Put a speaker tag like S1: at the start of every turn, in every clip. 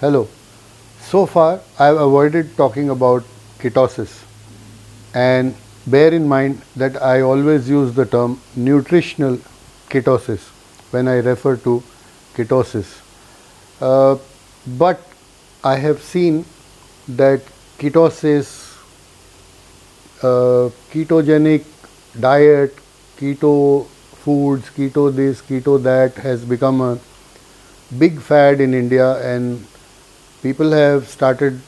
S1: Hello. So far, I have avoided talking about ketosis, and bear in mind that I always use the term nutritional ketosis when I refer to ketosis. Uh, but I have seen that ketosis, ketogenic diet, keto foods, keto this, keto that has become a big fad in India, and people have started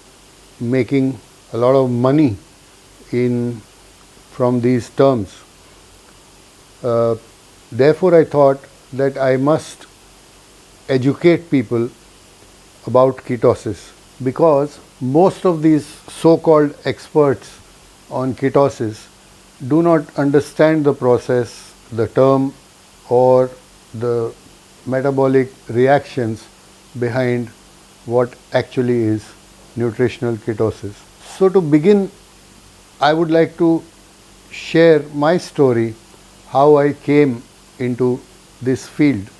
S1: making a lot of money in from these terms. Uh, Therefore, I thought that I must educate people about ketosis, because most of these so-called experts on ketosis do not understand the process, the term, or the metabolic reactions behind what actually is nutritional ketosis. So, to begin, I would like to share my story, how I came into this field.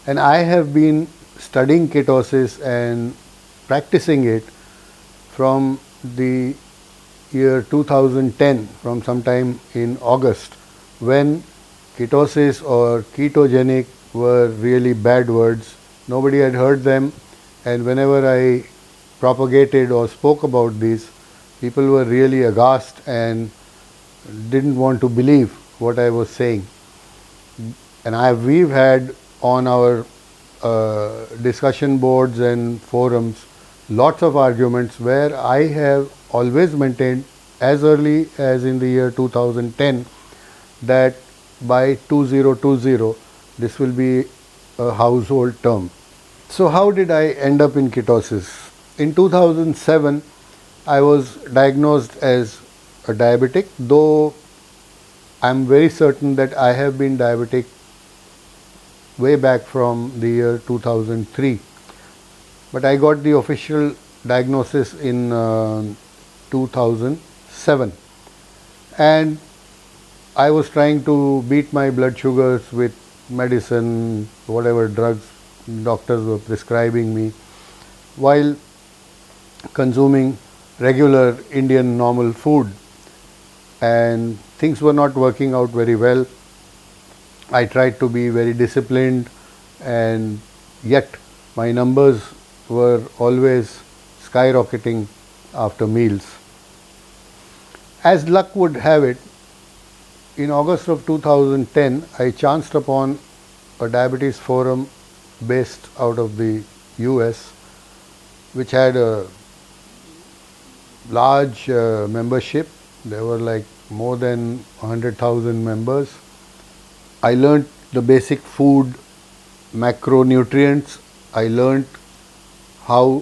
S1: And I have been studying ketosis and practicing it from the year 2010, from sometime in August, when ketosis or ketogenic were really bad words. Nobody had heard them, and whenever I propagated or spoke about these, people were really aghast and didn't want to believe what I was saying. And we've had on our discussion boards and forums lots of arguments where I have always maintained, as early as in the year 2010, that by 2020 this will be a household term. So, how did I end up in ketosis? In 2007, I was diagnosed as a diabetic, though I'm very certain that I have been diabetic way back from the year 2003. But I got the official diagnosis in 2007. And I was trying to beat my blood sugars with medicine, whatever drugs doctors were prescribing me, while consuming regular Indian normal food. And things were not working out very well. I tried to be very disciplined, and yet my numbers were always skyrocketing after meals. As luck would have it, in August of 2010, I chanced upon a diabetes forum based out of the US, which had a large membership. There were like more than 100,000 members. I learnt the basic food macronutrients. I learnt how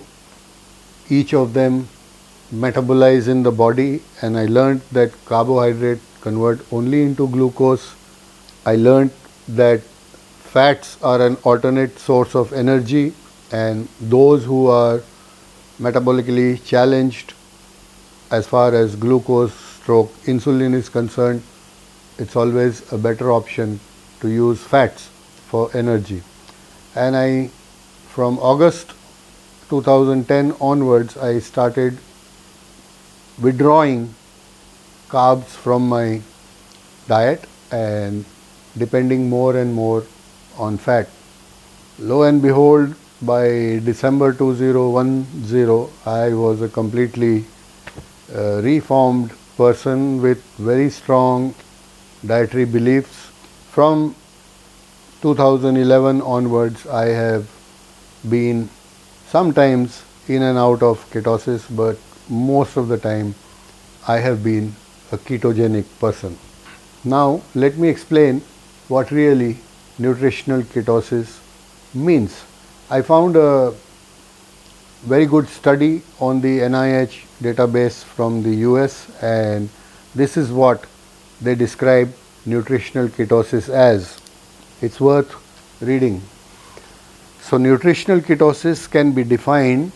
S1: each of them metabolize in the body, and I learnt that carbohydrate convert only into glucose. I learnt that fats are an alternate source of energy, and those who are metabolically challenged as far as glucose stroke insulin is concerned, it's always a better option to use fats for energy. And from August 2010 onwards, I started withdrawing carbs from my diet and depending more and more on fat. Lo and behold, by December 2010, I was a completely reformed person with very strong dietary beliefs. From 2011 onwards, I have been sometimes in and out of ketosis, but most of the time I have been a ketogenic person. Now, let me explain what really nutritional ketosis means. I found a very good study on the NIH database from the US, and this is what they describe nutritional ketosis as. It's worth reading. So, nutritional ketosis can be defined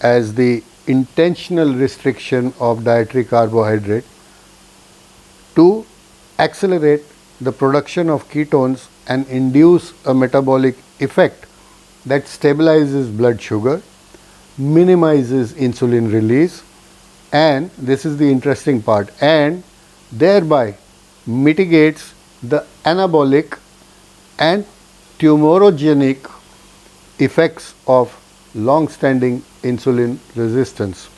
S1: as the intentional restriction of dietary carbohydrate to accelerate the production of ketones and induce a metabolic effect that stabilizes blood sugar, minimizes insulin release, and this is the interesting part, and thereby mitigates the anabolic and tumorogenic effects of long standing insulin resistance.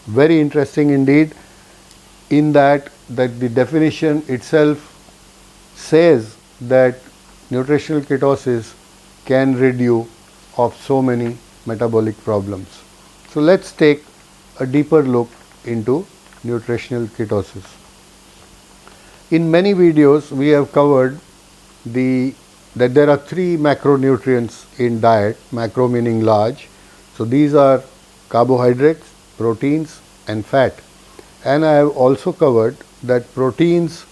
S1: Very interesting indeed, in that the definition itself says that nutritional ketosis can rid you of so many metabolic problems. So let's take a deeper look into nutritional ketosis. In many videos we have covered that there are three macronutrients in diet, macro meaning large. So these are carbohydrates, proteins and fat. And I have also covered that proteins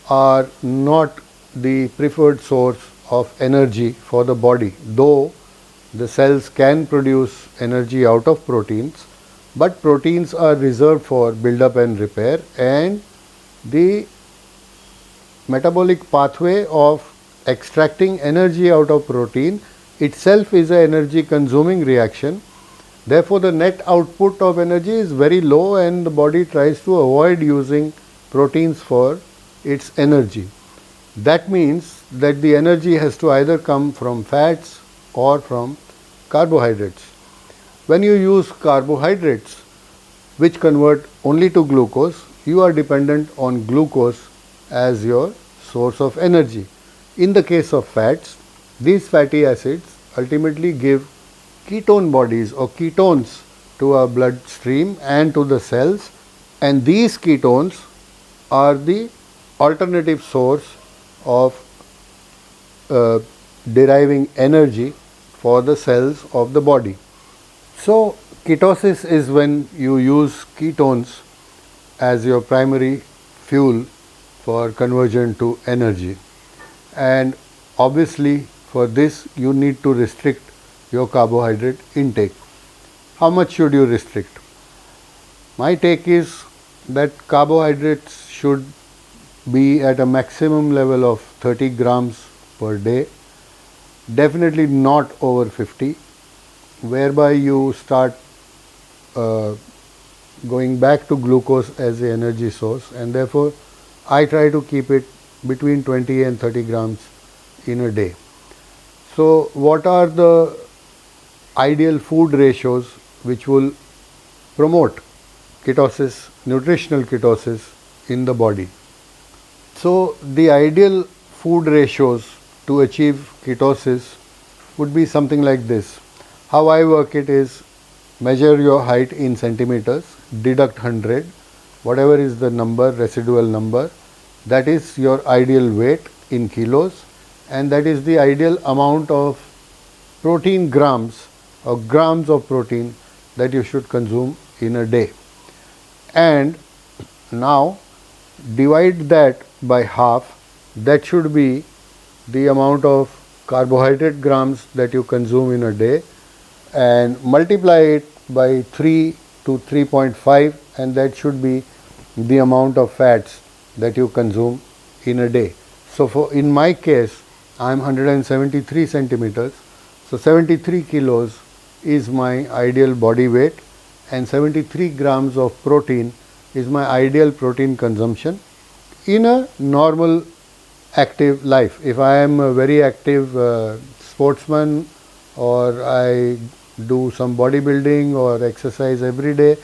S1: are not the preferred source of energy for the body, though the cells can produce energy out of proteins, but proteins are reserved for build-up and repair, and the metabolic pathway of extracting energy out of protein itself is an energy consuming reaction. Therefore, the net output of energy is very low and the body tries to avoid using proteins for its energy. That means that the energy has to either come from fats or from carbohydrates. When you use carbohydrates which convert only to glucose, you are dependent on glucose as your source of energy. In the case of fats, these fatty acids ultimately give ketone bodies or ketones to our bloodstream and to the cells, and these ketones are the alternative source of deriving energy for the cells of the body. So ketosis is when you use ketones as your primary fuel for conversion to energy, and obviously for this you need to restrict your carbohydrate intake. How much should you restrict? My take is that carbohydrates should be at a maximum level of 30 grams per day, definitely not over 50, whereby you start going back to glucose as the energy source, and therefore I try to keep it between 20 and 30 grams in a day. So what are the ideal food ratios which will promote ketosis, nutritional ketosis in the body? So the ideal food ratios to achieve ketosis would be something like this. How I work it is, measure your height in centimeters, deduct 100, whatever is the number, residual number, that is your ideal weight in kilos, and that is the ideal amount of protein grams or grams of protein that you should consume in a day. And now divide that by half, that should be the amount of carbohydrate grams that you consume in a day, and multiply it by 3 to 3.5, and that should be the amount of fats that you consume in a day. So in my case, I am 173 centimeters, so 73 kilos is my ideal body weight, and 73 grams of protein is my ideal protein consumption in a normal active life. If I am a very active sportsman, or I do some bodybuilding or exercise every day,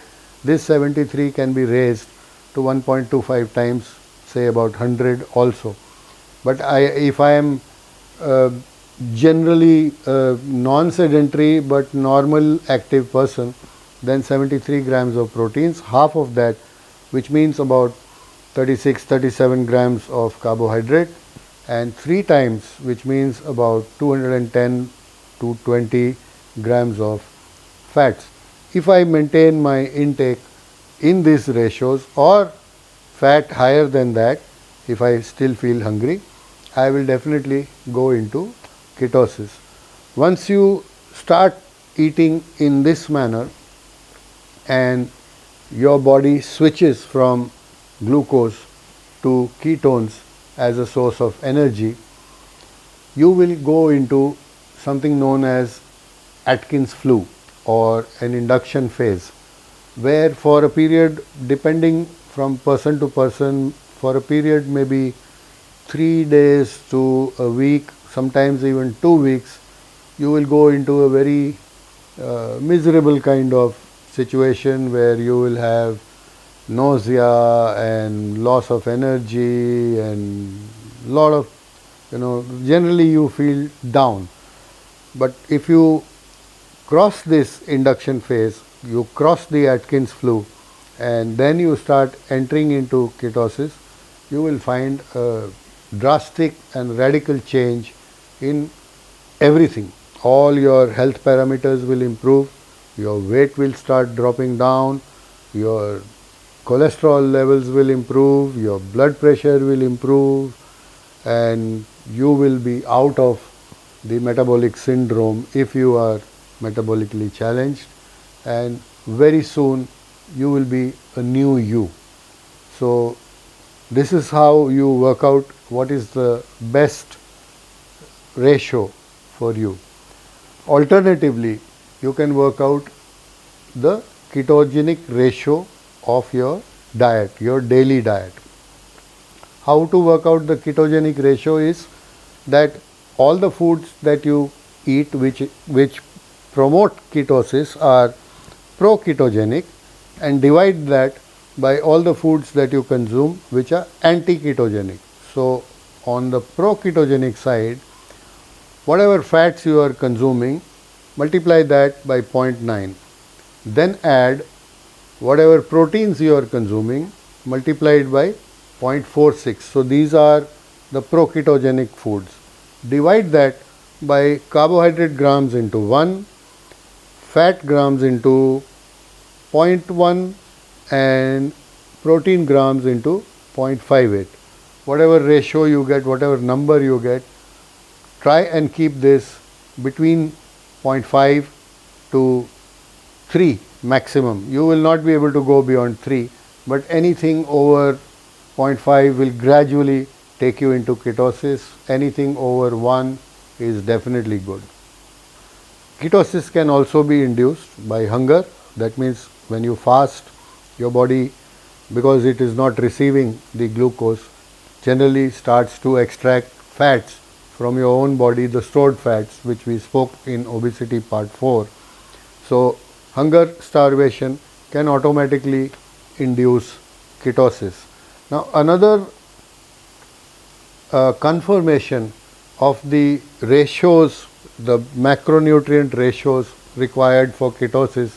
S1: this 73 can be raised to 1.25 times, say about 100 also. But if I am generally non-sedentary but normal active person, then 73 grams of proteins, half of that, which means about 36-37 grams of carbohydrate, and 3 times, which means about 210 to 20 grams of fats. If I maintain my intake in these ratios, or fat higher than that, if I still feel hungry, I will definitely go into ketosis. Once you start eating in this manner and your body switches from glucose to ketones as a source of energy, you will go into something known as Atkins flu or an induction phase, where for a period, depending from person to person, for a period maybe 3 days to a week, sometimes even 2 weeks, you will go into a very miserable kind of situation where you will have nausea and loss of energy and lot of, generally you feel down. But if you cross this induction phase, you cross the Atkins flu, and then you start entering into ketosis, you will find a drastic and radical change in everything. All your health parameters will improve, your weight will start dropping down, your cholesterol levels will improve, your blood pressure will improve, and you will be out of the metabolic syndrome if you are metabolically challenged, and very soon you will be a new you. So this is how you work out what is the best ratio for you. Alternatively, you can work out the ketogenic ratio of your diet, your daily diet. How to work out the ketogenic ratio is that all the foods that you eat which promote ketosis are pro-ketogenic, and divide that by all the foods that you consume which are anti-ketogenic. So on the pro-ketogenic side, whatever fats you are consuming, multiply that by 0.9. Then add whatever proteins you are consuming, multiplied by 0.46. So these are the pro-ketogenic foods. Divide that by carbohydrate grams into 1, fat grams into 0.1, and protein grams into 0.58. Whatever ratio you get, whatever number you get, try and keep this between 0.5 to 3 maximum. You will not be able to go beyond 3, but anything over 0.5 will gradually take you into ketosis. Anything over 1 is definitely good. Ketosis can also be induced by hunger. That means when you fast, your body, because it is not receiving the glucose, generally starts to extract fats from your own body, the stored fats, which we spoke in obesity part 4. So hunger starvation can automatically induce ketosis. Now another confirmation of the ratios, the macronutrient ratios required for ketosis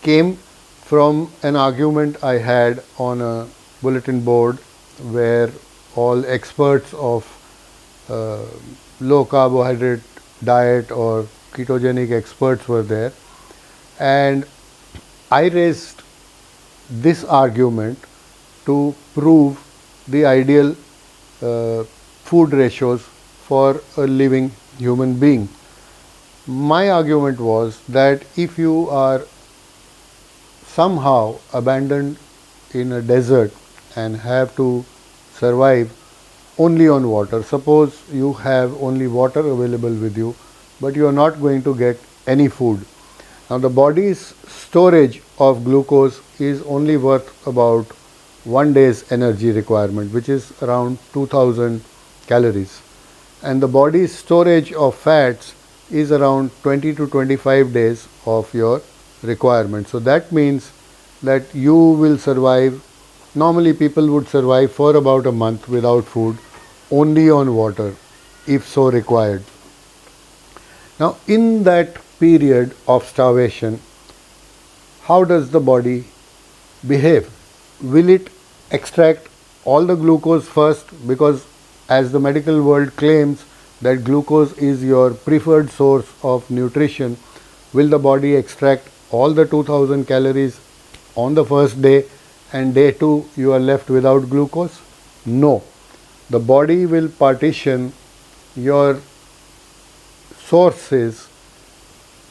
S1: came from an argument I had on a bulletin board where all experts of low carbohydrate diet or ketogenic experts were there, and I raised this argument to prove the ideal food ratios for a living human being. My argument was that if you are somehow abandoned in a desert and have to survive only on water, suppose you have only water available with you, but you are not going to get any food. Now the body's storage of glucose is only worth about 1 day's energy requirement, which is around 2000 calories, and the body's storage of fats is around 20 to 25 days of your requirement. So that means that you will survive, normally people would survive for about a month without food, only on water if so required. Now in that period of starvation, how does the body behave? Will it extract all the glucose first? Because as the medical world claims that glucose is your preferred source of nutrition, will the body extract all the 2000 calories on the first day, and day 2 you are left without glucose? No. The body will partition your sources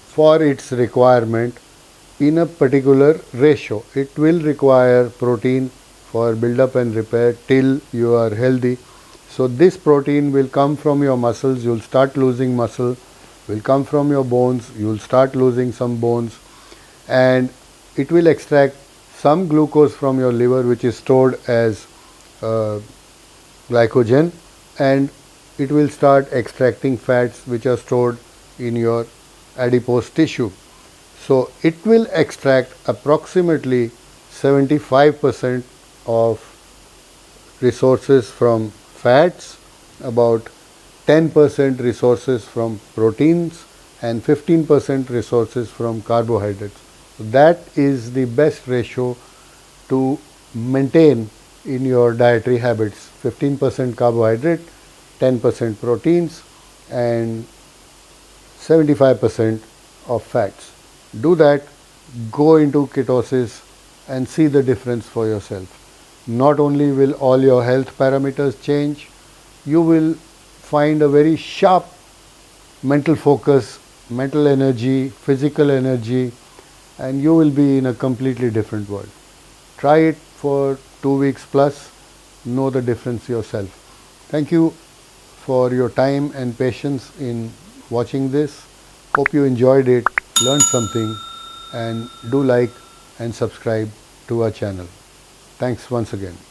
S1: for its requirement in a particular ratio. It will require protein for build-up and repair till you are healthy. So this protein will come from your muscles. You will start losing muscle will come from your bones. You will start losing some bones, and it will extract some glucose from your liver, which is stored as glycogen, and it will start extracting fats which are stored in your adipose tissue. So it will extract approximately 75% of resources from fats, about 10% resources from proteins, and 15% resources from carbohydrates. So that is the best ratio to maintain in your dietary habits: 15% carbohydrate, 10% proteins, and 75% of fats. Do that, go into ketosis, and see the difference for yourself. Not only will all your health parameters change, you will find a very sharp mental focus, mental energy, physical energy, and you will be in a completely different world. Try it for 2 weeks plus, know the difference yourself. Thank you for your time and patience in watching this. Hope you enjoyed it, learned something, and do like and subscribe to our channel. Thanks once again.